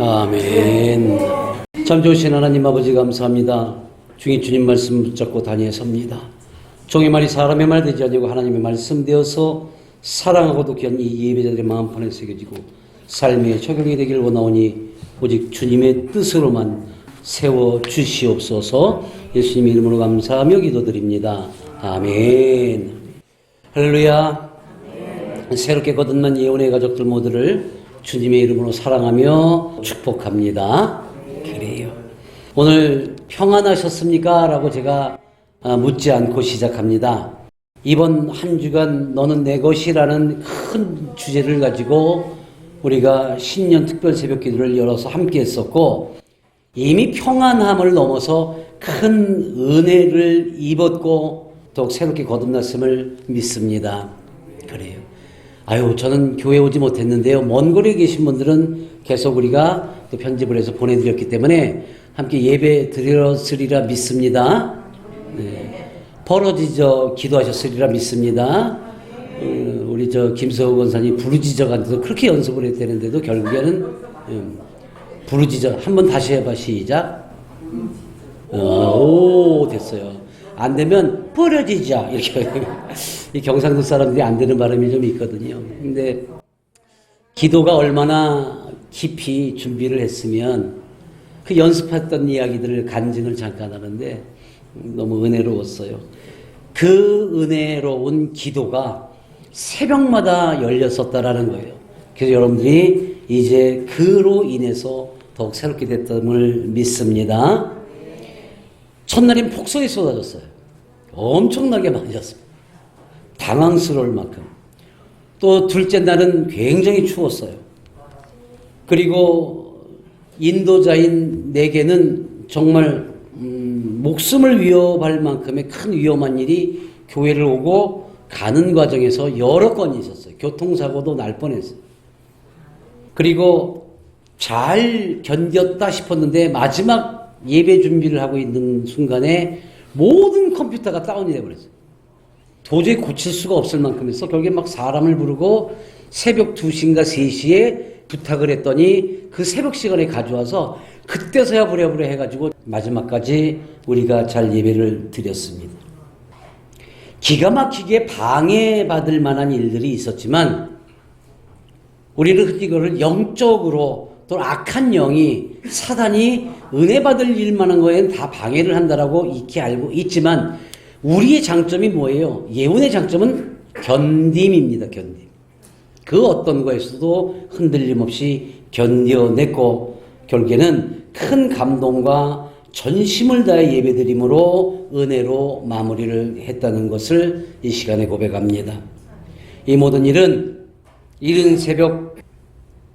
아멘. 참 좋으신 하나님 아버지 감사합니다. 중에 주님 말씀 붙잡고 다니에 섭니다. 종의 말이 사람의 말 되지 아니고 하나님의 말씀 되어서 사랑하고도 귀한 이 예배자들의 마음판에 새겨지고 삶에 적용이 되길 원하오니 오직 주님의 뜻으로만 세워 주시옵소서. 예수님의 이름으로 감사하며 기도드립니다. 아멘. 할렐루야. 새롭게 거듭난 예언의 가족들 모두를 주님의 이름으로 사랑하며 축복합니다. 그래요. 오늘 평안하셨습니까? 라고 제가 묻지 않고 시작합니다. 이번 한 주간 너는 내 것이라는 큰 주제를 가지고 우리가 신년 특별 새벽 기도를 열어서 함께 했었고, 이미 평안함을 넘어서 큰 은혜를 입었고 더욱 새롭게 거듭났음을 믿습니다. 그래요. 저는 교회 오지 못했는데요. 먼 거리에 계신 분들은 계속 우리가 또 편집을 해서 보내드렸기 때문에 함께 예배 드렸으리라 믿습니다. 네. 벌어지져 기도하셨으리라 믿습니다. 우리 김서우 권사님 부르짖어가지고 그렇게 연습을 해야 되는데도 결국에는 부르짖어. 한번 다시 해봐. 시작. 오, 됐어요. 안 되면 버려지자. 이렇게. 이 경상도 사람들이 안 되는 발음이 좀 있거든요. 근데 기도가 얼마나 깊이 준비를 했으면 그 연습했던 이야기들을 간증을 잠깐 하는데 너무 은혜로웠어요. 그 은혜로운 기도가 새벽마다 열렸었다라는 거예요. 그래서 여러분들이 이제 그로 인해서 더욱 새롭게 됐음을 믿습니다. 첫날엔 폭설이 쏟아졌어요. 엄청나게 많이 졌습니다. 당황스러울 만큼. 또 둘째 날은 굉장히 추웠어요. 그리고 인도자인 내게는 정말 목숨을 위협할 만큼의 큰 위험한 일이 교회를 오고 가는 과정에서 여러 건이 있었어요. 교통사고도 날 뻔했어요. 그리고 잘 견뎠다 싶었는데 마지막 예배 준비를 하고 있는 순간에 모든 컴퓨터가 다운이 돼버렸어요. 도저히 고칠 수가 없을 만큼 해서 결국에 막 사람을 부르고 새벽 2시인가 3시에 부탁을 했더니 그 새벽 시간에 가져와서 그때서야 부랴부랴 해가지고 마지막까지 우리가 잘 예배를 드렸습니다. 기가 막히게 방해받을 만한 일들이 있었지만 우리는 이거를 영적으로 또 악한 영이 사단이 은혜 받을 일만한 거에는 다 방해를 한다라고 익히 알고 있지만 우리의 장점이 뭐예요? 예언의 장점은 견딤입니다. 견딤. 그 어떤 거에서도 흔들림 없이 견뎌냈고 결국에는 큰 감동과 전심을 다해 예배드림으로 은혜로 마무리를 했다는 것을 이 시간에 고백합니다. 이 모든 일은 이른 새벽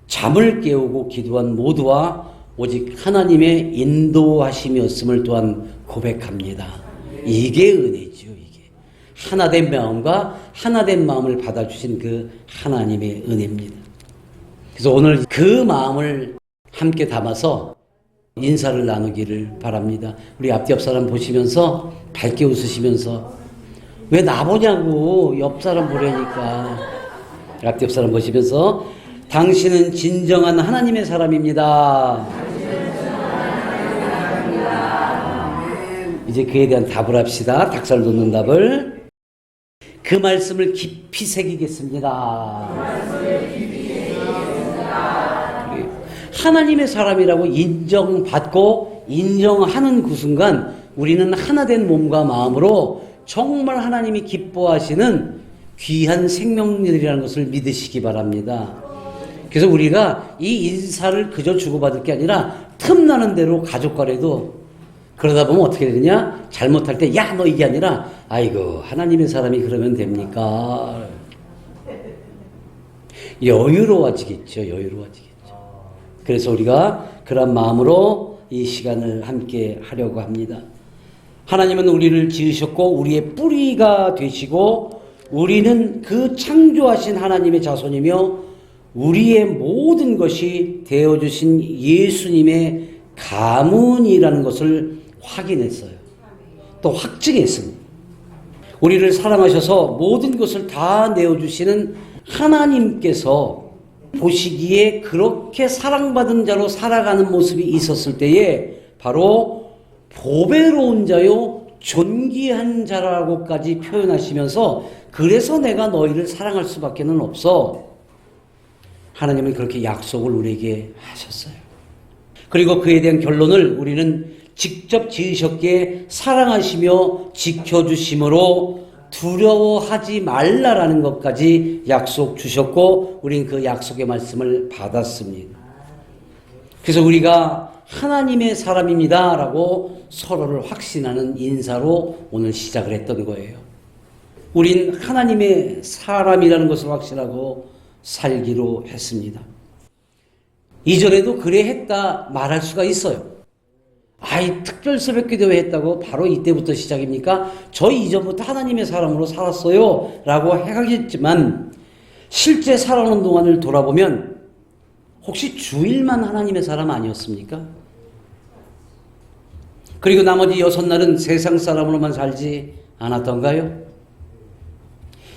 잠을 깨우고 기도한 모두와 오직 하나님의 인도하심이었음을 또한 고백합니다. 이게 은혜지요. 이게 하나된 마음과 하나된 마음을 받아주신 그 하나님의 은혜입니다. 그래서 오늘 그 마음을 함께 담아서 인사를 나누기를 바랍니다. 우리 앞뒤 옆 사람 보시면서 밝게 웃으시면서 왜 나보냐고 옆 사람 보려니까 앞뒤 옆 사람 보시면서 당신은 진정한 하나님의 사람입니다. 이제 그에 대한 답을 합시다. 닭살 돋는 답을. 그 말씀을 깊이 새기겠습니다. 하나님의 사람이라고 인정받고 인정하는 그 순간 우리는 하나된 몸과 마음으로 정말 하나님이 기뻐하시는 귀한 생명들이라는 것을 믿으시기 바랍니다. 그래서 우리가 이 인사를 그저 주고받을 게 아니라 틈나는 대로 가족 간에도 그러다 보면 어떻게 되느냐? 잘못할 때 야 너 이게 아니라 아이고 하나님의 사람이 그러면 됩니까? 여유로워지겠죠. 그래서 우리가 그런 마음으로 이 시간을 함께 하려고 합니다. 하나님은 우리를 지으셨고 우리의 뿌리가 되시고 우리는 그 창조하신 하나님의 자손이며 우리의 모든 것이 되어주신 예수님의 가문이라는 것을 확인했어요. 또 확증했습니다. 우리를 사랑하셔서 모든 것을 다 내어주시는 하나님께서 보시기에 그렇게 사랑받은 자로 살아가는 모습이 있었을 때에 바로 보배로운 자요 존귀한 자라고까지 표현하시면서 그래서 내가 너희를 사랑할 수밖에는 없어. 하나님은 그렇게 약속을 우리에게 하셨어요. 그리고 그에 대한 결론을 우리는 직접 지으셨기에 사랑하시며 지켜주심으로 두려워하지 말라라는 것까지 약속 주셨고 우리는 그 약속의 말씀을 받았습니다. 그래서 우리가 하나님의 사람입니다 라고 서로를 확신하는 인사로 오늘 시작을 했던 거예요. 우린 하나님의 사람이라는 것을 확신하고 살기로 했습니다. 이전에도 그래 했다 말할 수가 있어요. 아이 특별 새벽기도회 했다고 바로 이때부터 시작입니까? 저 이전부터 하나님의 사람으로 살았어요 라고 하겠지만 실제 살아오는 동안을 돌아보면 혹시 주일만 하나님의 사람 아니었습니까? 그리고 나머지 6날은 세상 사람으로만 살지 않았던가요?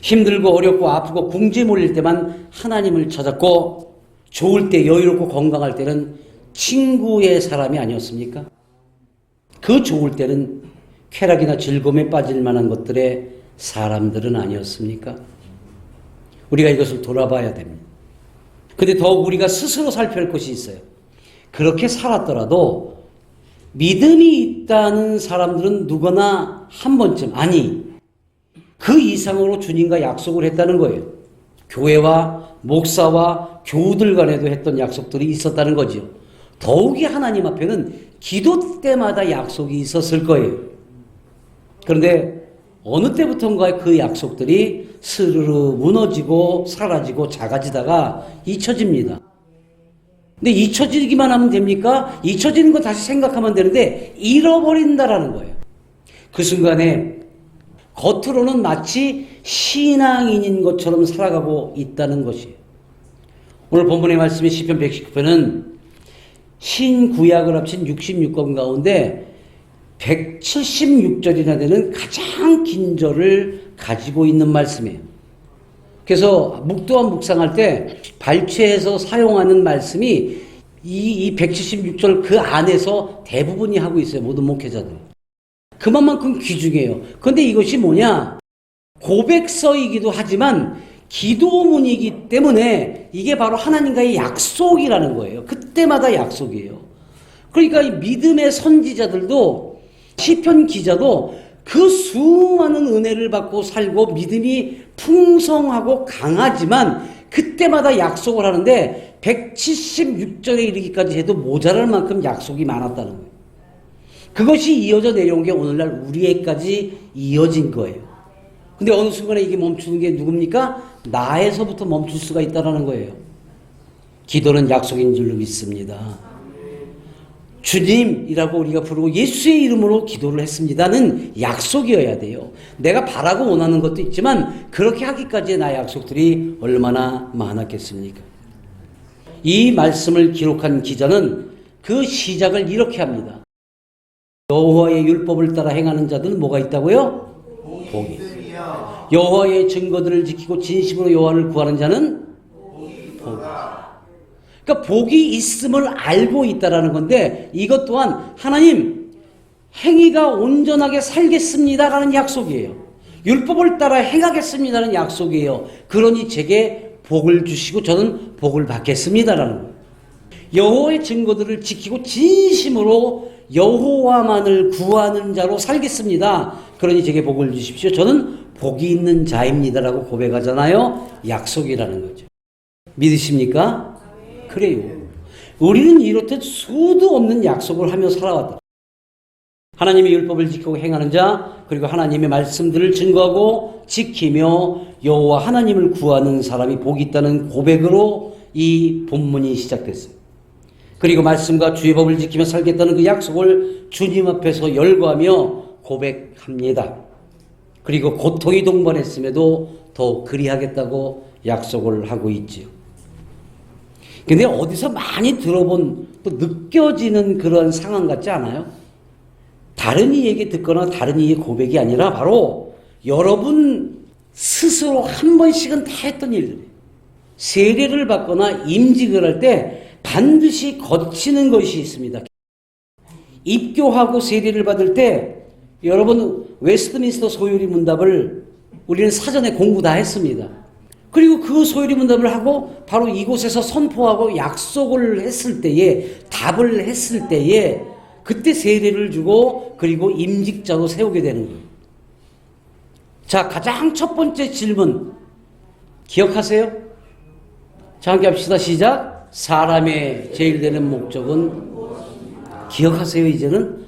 힘들고 어렵고 아프고 궁지에 몰릴 때만 하나님을 찾았고 좋을 때 여유롭고 건강할 때는 친구의 사람이 아니었습니까? 그 좋을 때는 쾌락이나 즐거움에 빠질 만한 것들의 사람들은 아니었습니까? 우리가 이것을 돌아봐야 됩니다. 근데 더욱 우리가 스스로 살펴야 할 것이 있어요. 그렇게 살았더라도 믿음이 있다는 사람들은 누구나 한 번쯤, 아니 그 이상으로 주님과 약속을 했다는 거예요. 교회와 목사와 교우들 간에도 했던 약속들이 있었다는 거죠. 더욱이 하나님 앞에는 기도 때마다 약속이 있었을 거예요. 그런데 어느 때부턴가 그 약속들이 스르르 무너지고 사라지고 작아지다가 잊혀집니다. 근데 잊혀지기만 하면 됩니까? 잊혀지는 거 다시 생각하면 되는데 잃어버린다라는 거예요. 그 순간에 겉으로는 마치 신앙인인 것처럼 살아가고 있다는 것이에요. 오늘 본문의 말씀인 시편 119편은 신구약을 합친 66권 가운데 176절이나 되는 가장 긴 절을 가지고 있는 말씀이에요. 그래서 묵도와 묵상할 때 발췌해서 사용하는 말씀이 이 176절 그 안에서 대부분이 하고 있어요. 모든 목회자들. 그만큼 귀중해요. 그런데 이것이 뭐냐? 고백서이기도 하지만 기도문이기 때문에 이게 바로 하나님과의 약속이라는 거예요. 그때마다 약속이에요. 그러니까 이 믿음의 선지자들도 시편 기자도 그 수많은 은혜를 받고 살고 믿음이 풍성하고 강하지만 그때마다 약속을 하는데 176절에 이르기까지 해도 모자랄 만큼 약속이 많았다는 거예요. 그것이 이어져 내려온 게 오늘날 우리에까지 이어진 거예요. 근데 어느 순간에 이게 멈추는 게 누굽니까? 나에서부터 멈출 수가 있다는 거예요. 기도는 약속인 줄로 믿습니다. 주님이라고 우리가 부르고 예수의 이름으로 기도를 했습니다는 약속이어야 돼요. 내가 바라고 원하는 것도 있지만 그렇게 하기까지의 나의 약속들이 얼마나 많았겠습니까? 이 말씀을 기록한 기자는 그 시작을 이렇게 합니다. 여호와의 율법을 따라 행하는 자들은 뭐가 있다고요? 복이 있습니다. 여호와의 증거들을 지키고 진심으로 여호와를 구하는 자는 복이 있다. 그러니까 복이 있음을 알고 있다라는 건데 이것 또한 하나님 행위가 온전하게 살겠습니다라는 약속이에요. 율법을 따라 행하겠습니다라는 약속이에요. 그러니 제게 복을 주시고 저는 복을 받겠습니다라는 거예요. 여호와의 증거들을 지키고 진심으로 여호와만을 구하는 자로 살겠습니다. 그러니 제게 복을 주십시오. 저는 복이 있는 자입니다라고 고백하잖아요. 약속이라는 거죠. 믿으십니까? 그래요. 우리는 이렇듯 수도 없는 약속을 하며 살아왔다. 하나님의 율법을 지키고 행하는 자, 그리고 하나님의 말씀들을 증거하고 지키며 여호와 하나님을 구하는 사람이 복이 있다는 고백으로 이 본문이 시작됐어요. 그리고 말씀과 주의 법을 지키며 살겠다는 그 약속을 주님 앞에서 열거하며 고백합니다. 그리고 고통이 동반했음에도 더 그리하겠다고 약속을 하고 있지요. 근데 어디서 많이 들어본 또 느껴지는 그런 상황 같지 않아요? 다른 이에게 듣거나 다른 이의 고백이 아니라 바로 여러분 스스로 한 번씩은 다 했던 일들이에요. 세례를 받거나 임직을 할 때 반드시 거치는 것이 있습니다. 입교하고 세례를 받을 때 여러분 웨스트민스터 소요리 문답을 우리는 사전에 공부 다 했습니다. 그리고 그 소요리 문답을 하고 바로 이곳에서 선포하고 약속을 했을 때에 답을 했을 때에 그때 세례를 주고 그리고 임직자로 세우게 되는 거예요. 자, 가장 첫 번째 질문 기억하세요? 자, 함께 합시다. 시작. 사람의 제일 되는 목적은 기억하세요. 이제는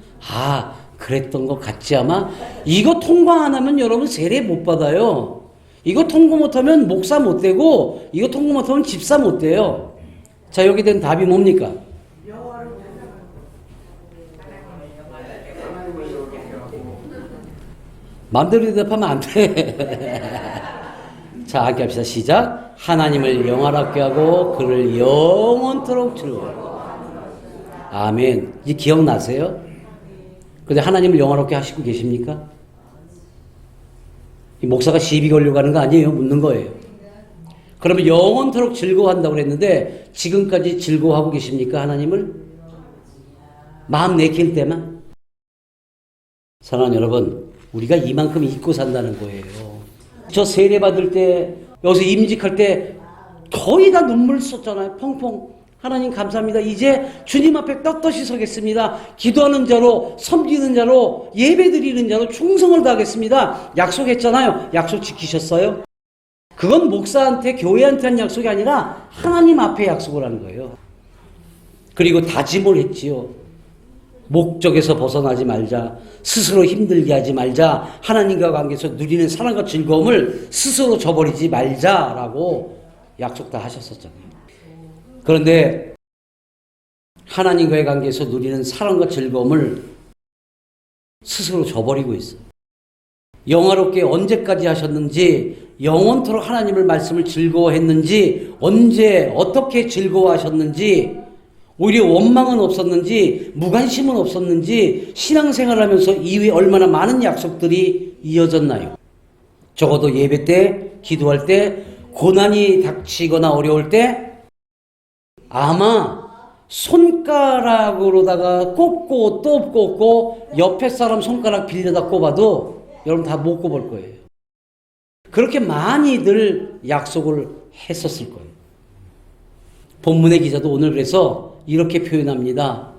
그랬던 것 같지 아마. 이거 통과 안 하면 여러분 세례 못 받아요. 이거 통과 못하면 목사 못 되고 이거 통과 못하면 집사 못 돼요. 자, 여기 된 답이 뭡니까? 마음대로 대답하면 안 돼. 자, 함께 합시다. 시작. 하나님을 영화롭게 하고 그를 영원토록 즐거워하고. 아멘. 이제 기억나세요? 근데 하나님을 영화롭게 하시고 계십니까? 이 목사가 시비 걸려고 하는 거 아니에요. 묻는 거예요. 그러면 영원토록 즐거워한다고 그랬는데 지금까지 즐거워하고 계십니까? 하나님을? 마음 내킬 때만? 사랑하는 여러분, 우리가 이만큼 잊고 산다는 거예요. 저 세례 받을 때, 여기서 임직할 때 거의 다 눈물 쏟잖아요. 펑펑. 하나님 감사합니다. 이제 주님 앞에 떳떳이 서겠습니다. 기도하는 자로, 섬기는 자로, 예배드리는 자로 충성을 다하겠습니다. 약속했잖아요. 약속 지키셨어요? 그건 목사한테, 교회한테 한 약속이 아니라 하나님 앞에 약속을 하는 거예요. 그리고 다짐을 했지요. 목적에서 벗어나지 말자. 스스로 힘들게 하지 말자. 하나님과 관계에서 누리는 사랑과 즐거움을 스스로 저버리지 말자라고 약속 다 하셨었잖아요. 그런데 하나님과의 관계에서 누리는 사랑과 즐거움을 스스로 저버리고 있어요. 영화롭게 언제까지 하셨는지, 영원토록 하나님을 말씀을 즐거워했는지, 언제 어떻게 즐거워하셨는지, 오히려 원망은 없었는지, 무관심은 없었는지, 신앙생활을 하면서 이후에 얼마나 많은 약속들이 이어졌나요? 적어도 예배 때, 기도할 때, 고난이 닥치거나 어려울 때 아마 손가락으로다가 꼽고 또 꼽고 옆에 사람 손가락 빌려다 꼽아도 여러분 다 못 꼽을 거예요. 그렇게 많이들 약속을 했었을 거예요. 본문의 기자도 오늘 그래서 이렇게 표현합니다.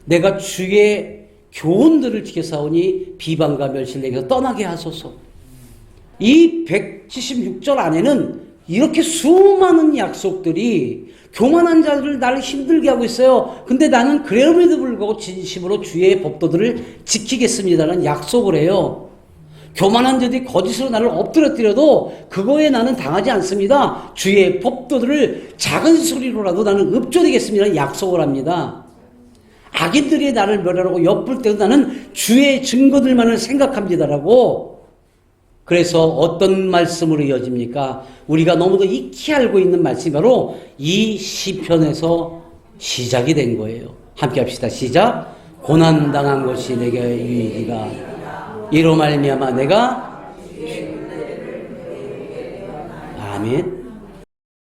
내가 주의 교훈들을 지켜사오니 비방과 멸시를 내게서 떠나게 하소서. 이 176절 안에는 이렇게 수많은 약속들이 교만한 자들을 나를 힘들게 하고 있어요. 근데 나는 그럼에도 불구하고 진심으로 주의 법도들을 지키겠습니다라는 약속을 해요. 교만한 자들이 거짓으로 나를 엎드려뜨려도 그거에 나는 당하지 않습니다. 주의 법도들을 작은 소리로라도 나는 읊조리겠습니다. 약속을 합니다. 악인들이 나를 멸하라고 엿볼 때도 나는 주의 증거들만을 생각합니다라고. 그래서 어떤 말씀으로 이어집니까? 우리가 너무도 익히 알고 있는 말씀이 바로 이 시편에서 시작이 된 거예요. 함께 합시다. 시작. 고난당한 것이 내게 유익이가 이로 말미암아 내가 아멘.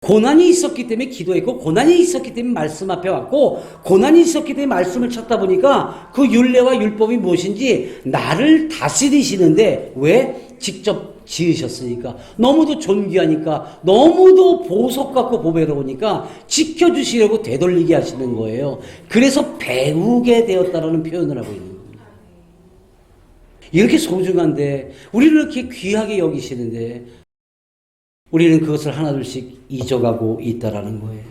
고난이 있었기 때문에 기도했고 고난이 있었기 때문에 말씀 앞에 왔고 고난이 있었기 때문에 말씀을 찾다 보니까 그 율례와 율법이 무엇인지 나를 다스리시는데 왜? 직접 지으셨으니까 너무도 존귀하니까 너무도 보석 같고 보배로우니까 지켜주시려고 되돌리게 하시는 거예요. 그래서 배우게 되었다라는 표현을 하고 있는 겁니다. 이렇게 소중한데 우리를 이렇게 귀하게 여기시는데 우리는 그것을 하나둘씩 잊어가고 있다라는 거예요.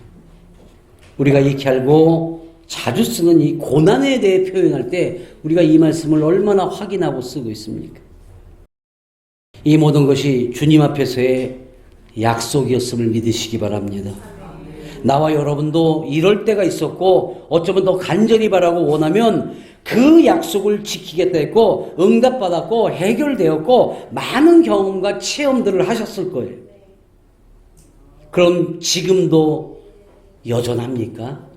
우리가 익히 알고 자주 쓰는 이 고난에 대해 표현할 때 우리가 이 말씀을 얼마나 확인하고 쓰고 있습니까? 이 모든 것이 주님 앞에서의 약속이었음을 믿으시기 바랍니다. 나와 여러분도 이럴 때가 있었고 어쩌면 더 간절히 바라고 원하면 그 약속을 지키겠다 했고 응답받았고 해결되었고 많은 경험과 체험들을 하셨을 거예요. 그럼 지금도 여전합니까?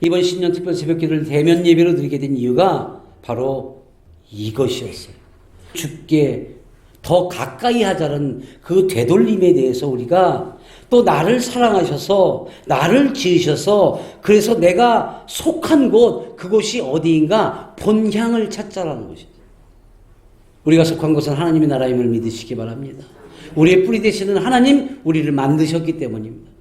이번 신년 특별 새벽기도를 대면 예배로 드리게 된 이유가 바로 이것이었어요. 주께 더 가까이 하자는 그 되돌림에 대해서 우리가 또 나를 사랑하셔서 나를 지으셔서 그래서 내가 속한 곳 그곳이 어디인가 본향을 찾자라는 것이죠. 우리가 속한 곳은 하나님의 나라임을 믿으시기 바랍니다. 우리의 뿌리 되시는 하나님 우리를 만드셨기 때문입니다.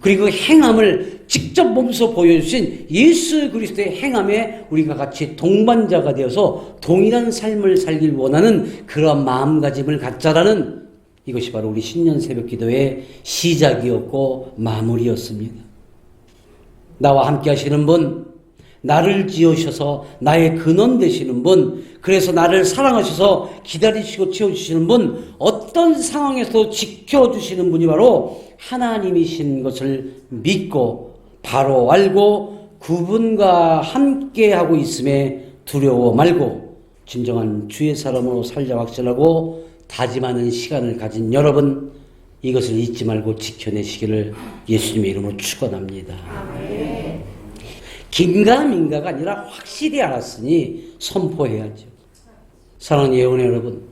그리고 행함을 직접 몸소 보여주신 예수 그리스도의 행함에 우리가 같이 동반자가 되어서 동일한 삶을 살길 원하는 그런 마음가짐을 갖자라는 이것이 바로 우리 신년 새벽 기도의 시작이었고 마무리였습니다. 나와 함께 하시는 분, 나를 지으셔서 나의 근원 되시는 분, 그래서 나를 사랑하셔서 기다리시고 채워주시는 분, 어떤 상황에서도 지켜주시는 분이 바로 하나님이신 것을 믿고 바로 알고 그분과 함께하고 있음에 두려워 말고 진정한 주의 사람으로 살자 확신하고 다짐하는 시간을 가진 여러분, 이것을 잊지 말고 지켜내시기를 예수님의 이름으로 축원합니다. 긴가민가가 아니라 확실히 알았으니 선포해야죠. 사랑하는 예언의 여러분,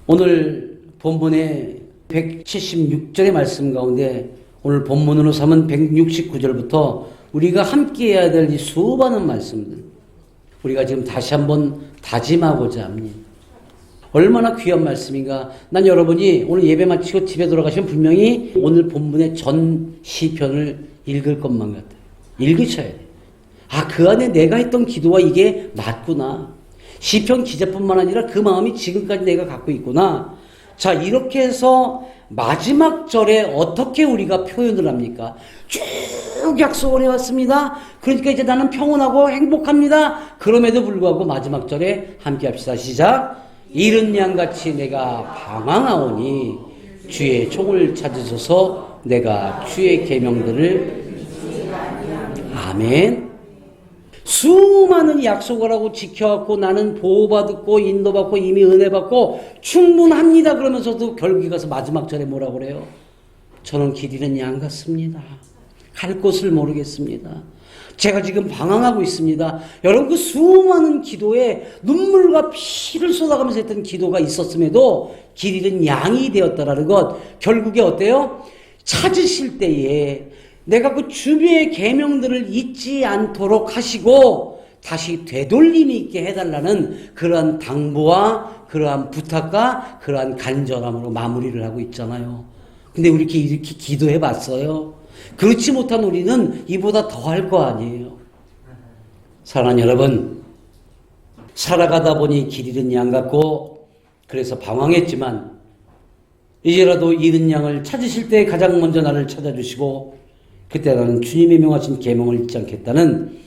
오늘 본문의 176절의 말씀 가운데 오늘 본문으로 삼은 169절부터 우리가 함께 해야 될 이 수많은 말씀들, 우리가 지금 다시 한번 다짐하고자 합니다. 얼마나 귀한 말씀인가. 난 여러분이 오늘 예배 마치고 집에 돌아가시면 분명히 오늘 본문의 전 시편을 읽을 것만 같아요. 읽으셔야 돼요. 아, 그 안에 내가 했던 기도와 이게 맞구나. 시편 기자뿐만 아니라 그 마음이 지금까지 내가 갖고 있구나. 자, 이렇게 해서 마지막 절에 어떻게 우리가 표현을 합니까? 쭉 약속을 해왔습니다. 그러니까 이제 나는 평온하고 행복합니다. 그럼에도 불구하고 마지막 절에 함께 합시다. 시작. 이른 양같이 내가 방황하오니 주의 총을 찾으셔서 내가 주의 계명들을 아멘. 수많은 약속을 하고 지켜왔고 나는 보호받았고 인도받고 이미 은혜받고 충분합니다. 그러면서도 결국에 가서 마지막 절에 뭐라고 그래요? 저는 길 잃은 양 같습니다. 갈 곳을 모르겠습니다. 제가 지금 방황하고 있습니다. 여러분, 그 수많은 기도에 눈물과 피를 쏟아가면서 했던 기도가 있었음에도 길 잃은 양이 되었다라는 것, 결국에 어때요? 찾으실 때에 내가 그 주의 계명들을 잊지 않도록 하시고 다시 되돌림 있게 해달라는 그러한 당부와 그러한 부탁과 그러한 간절함으로 마무리를 하고 있잖아요. 근데 우리 이렇게 기도해 봤어요? 그렇지 못한 우리는 이보다 더 할 거 아니에요. 사랑하는 여러분, 살아가다 보니 길 잃은 양 같고 그래서 방황했지만 이제라도 잃은 양을 찾으실 때 가장 먼저 나를 찾아주시고 그때 나는 주님의 명하신 계명을 잊지 않겠다는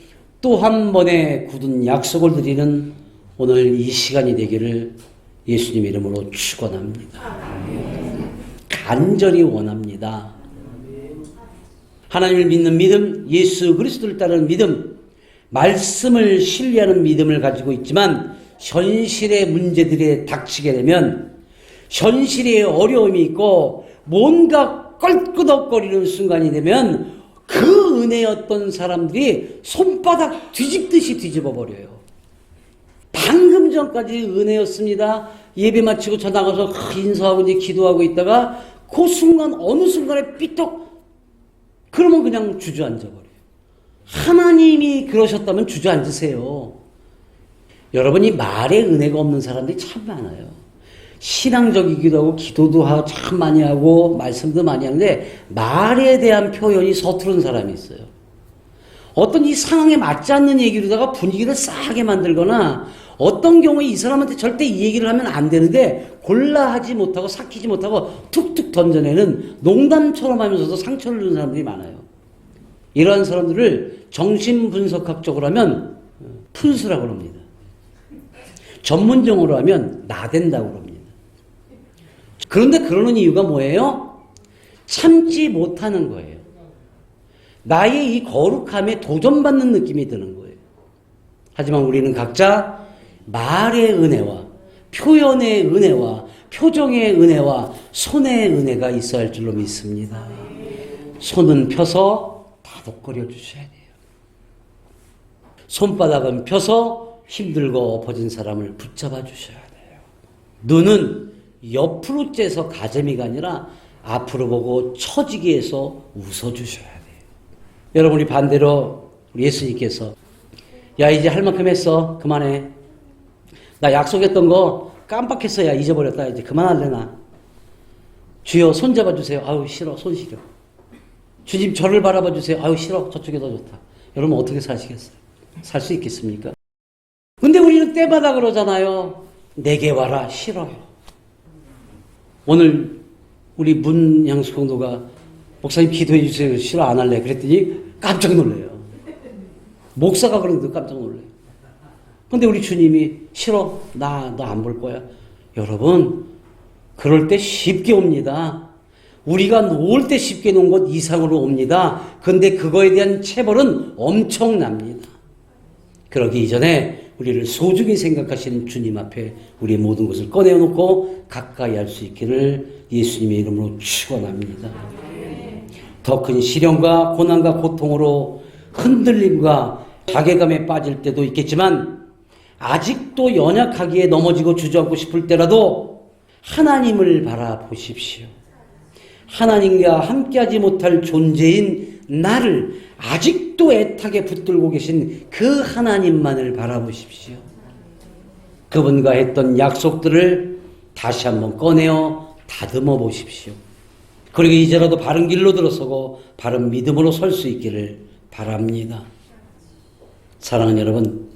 또 한 번의 굳은 약속을 드리는 오늘 이 시간이 되기를 예수님의 이름으로 축원합니다. 간절히 원합니다. 하나님을 믿는 믿음, 예수 그리스도를 따르는 믿음, 말씀을 신뢰하는 믿음을 가지고 있지만 현실의 문제들에 닥치게 되면 현실에 어려움이 있고 뭔가 껄끄덕거리는 순간이 되면 그 은혜였던 사람들이 손바닥 뒤집듯이 뒤집어 버려요. 방금 전까지 은혜였습니다. 예배 마치고 저 나가서 인사하고 이제 기도하고 있다가 그 순간 어느 순간에 삐떡 그러면 그냥 주저앉아 버려요. 하나님이 그러셨다면 주저앉으세요. 여러분이 말에 은혜가 없는 사람들이 참 많아요. 신앙적이기도 하고 기도도 하고 참 많이 하고 말씀도 많이 하는데 말에 대한 표현이 서투른 사람이 있어요. 어떤 이 상황에 맞지 않는 얘기로다가 분위기를 싸하게 만들거나 어떤 경우에 이 사람한테 절대 이 얘기를 하면 안 되는데 골라 하지 못하고 삭히지 못하고 툭툭 던져내는 농담처럼 하면서도 상처를 주는 사람들이 많아요. 이러한 사람들을 정신분석학적으로 하면 푼수라고 합니다. 전문용어로 하면 나댄다고 합니다. 그런데 그러는 이유가 뭐예요? 참지 못하는 거예요. 나의 이 거룩함에 도전받는 느낌이 드는 거예요. 하지만 우리는 각자 말의 은혜와 표현의 은혜와 표정의 은혜와 손의 은혜가 있어야 할 줄로 믿습니다. 손은 펴서 다독거려 주셔야 돼요. 손바닥은 펴서 힘들고 엎어진 사람을 붙잡아 주셔야 돼요. 눈은 옆으로 째서 가재미가 아니라 앞으로 보고 처지게 해서 웃어주셔야 돼요. 여러분이 반대로 우리 예수님께서 야 이제 할 만큼 했어. 그만해. 나 약속했던 거 깜빡했어. 야 잊어버렸다. 이제 그만할래나. 주여 손잡아 주세요. 아유 싫어. 손 시려. 주님 저를 바라봐 주세요. 아유 싫어. 저쪽이 더 좋다. 여러분 어떻게 사시겠어요? 살 수 있겠습니까? 근데 우리는 때마다 그러잖아요. 내게 와라. 싫어요. 오늘 우리 문양수 공도가 목사님 기도해 주세요. 싫어 안 할래. 그랬더니 깜짝 놀래요. 목사가 그러는데 깜짝 놀래요. 근데 우리 주님이 싫어. 나 너 안 볼 거야. 여러분 그럴 때 쉽게 옵니다. 우리가 놓을 때 쉽게 놓은 것 이상으로 옵니다. 근데 그거에 대한 체벌은 엄청납니다. 그러기 이전에 우리를 소중히 생각하시는 주님 앞에 우리의 모든 것을 꺼내놓고 가까이 할 수 있기를 예수님의 이름으로 축원합니다. 더 큰 시련과 고난과 고통으로 흔들림과 자괴감에 빠질 때도 있겠지만 아직도 연약하기에 넘어지고 주저앉고 싶을 때라도 하나님을 바라보십시오. 하나님과 함께하지 못할 존재인 나를 아직도 애타게 붙들고 계신 그 하나님만을 바라보십시오. 그분과 했던 약속들을 다시 한번 꺼내어 다듬어 보십시오. 그리고 이제라도 바른 길로 들어서고 바른 믿음으로 설 수 있기를 바랍니다. 사랑하는 여러분,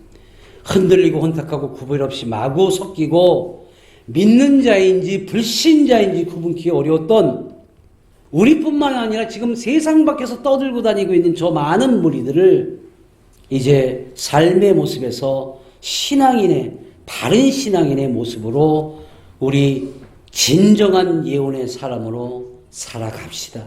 흔들리고 혼탁하고 구별 없이 마구 섞이고 믿는 자인지 불신자인지 구분하기 어려웠던 우리뿐만 아니라 지금 세상 밖에서 떠들고 다니고 있는 저 많은 무리들을 이제 삶의 모습에서 신앙인의 바른 신앙인의 모습으로 우리 진정한 예언의 사람으로 살아갑시다.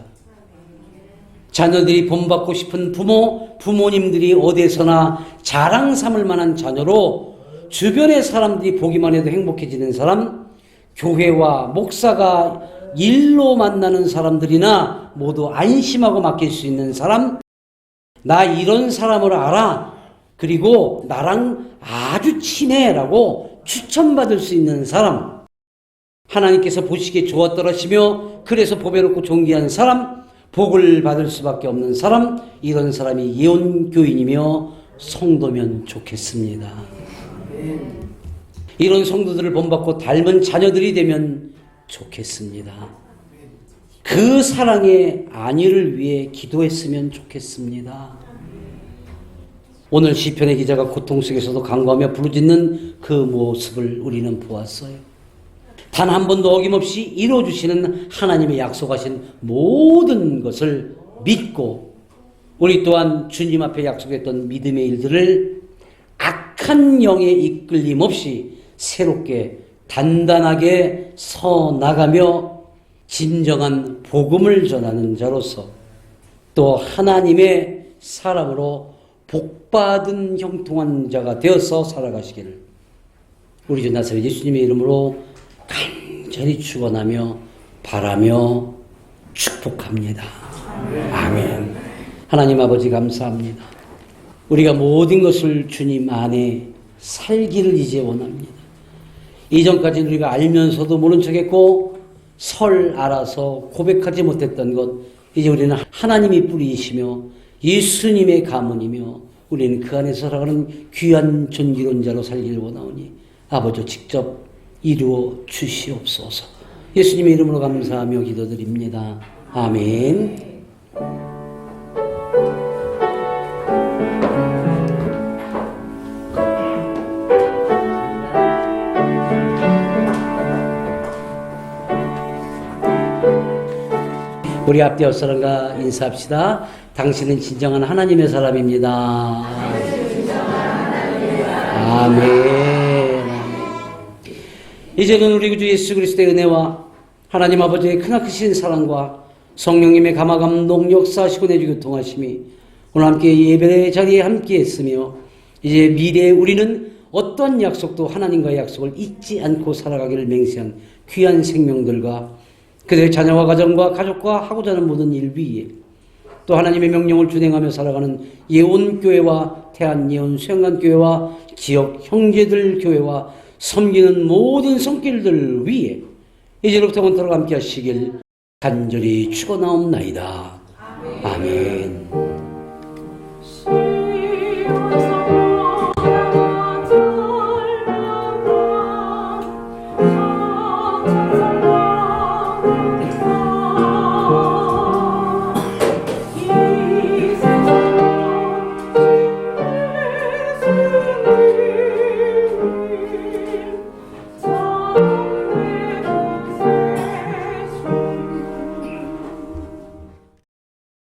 자녀들이 본받고 싶은 부모님들이 어디에서나 자랑 삼을 만한 자녀로 주변의 사람들이 보기만 해도 행복해지는 사람, 교회와 목사가 일로 만나는 사람들이나 모두 안심하고 맡길 수 있는 사람, 나 이런 사람을 알아. 그리고 나랑 아주 친해라고 추천받을 수 있는 사람, 하나님께서 보시기에 좋았더라시며 그래서 보배롭고 존귀한 사람, 복을 받을 수밖에 없는 사람, 이런 사람이 예언교인이며 성도면 좋겠습니다. 이런 성도들을 본받고 닮은 자녀들이 되면 좋겠습니다. 그 사랑의 안위를 위해 기도했으면 좋겠습니다. 오늘 시편의 기자가 고통 속에서도 간구하며 부르짖는 그 모습을 우리는 보았어요. 단 한 번도 어김없이 이루어주시는 하나님의 약속하신 모든 것을 믿고 우리 또한 주님 앞에 약속했던 믿음의 일들을 악한 영의 이끌림 없이 새롭게 단단하게 서나가며 진정한 복음을 전하는 자로서 또 하나님의 사람으로 복받은 형통한 자가 되어서 살아가시기를 우리 주 나사렛 예수님의 이름으로 간절히 축원하며 바라며 축복합니다. 아멘. 하나님 아버지 감사합니다. 우리가 모든 것을 주님 안에 살기를 이제 원합니다. 이전까지는 우리가 알면서도 모른 척했고 설 알아서 고백하지 못했던 것, 이제 우리는 하나님이 뿌리이시며 예수님의 가문이며 우리는 그 안에서 살아가는 귀한 존귀로운 자로 살기를 원하오니 아버지 직접 이루어 주시옵소서. 예수님의 이름으로 감사하며 기도드립니다. 아멘. 우리 앞에 옆 사람과 인사합시다. 당신은 진정한 하나님의 사람입니다. 아멘. 이제는 우리 구주 예수 그리스도의 은혜와 하나님 아버지의 크나크신 사랑과 성령님의 감화감동 역사하시고 내주 교통하심이 오늘 함께 예배의 자리에 함께 했으며 이제 미래에 우리는 어떤 약속도 하나님과의 약속을 잊지 않고 살아가기를 맹세한 귀한 생명들과 그들의 자녀와 가정과 가족과 하고자 하는 모든 일 위에 또 하나님의 명령을 준행하며 살아가는 예원교회와 태안예원 수양관교회와 지역 형제들 교회와 섬기는 모든 손길들 위에 이제로부터 원토록 함께 하시길 간절히 축원하옵나이다. 아멘.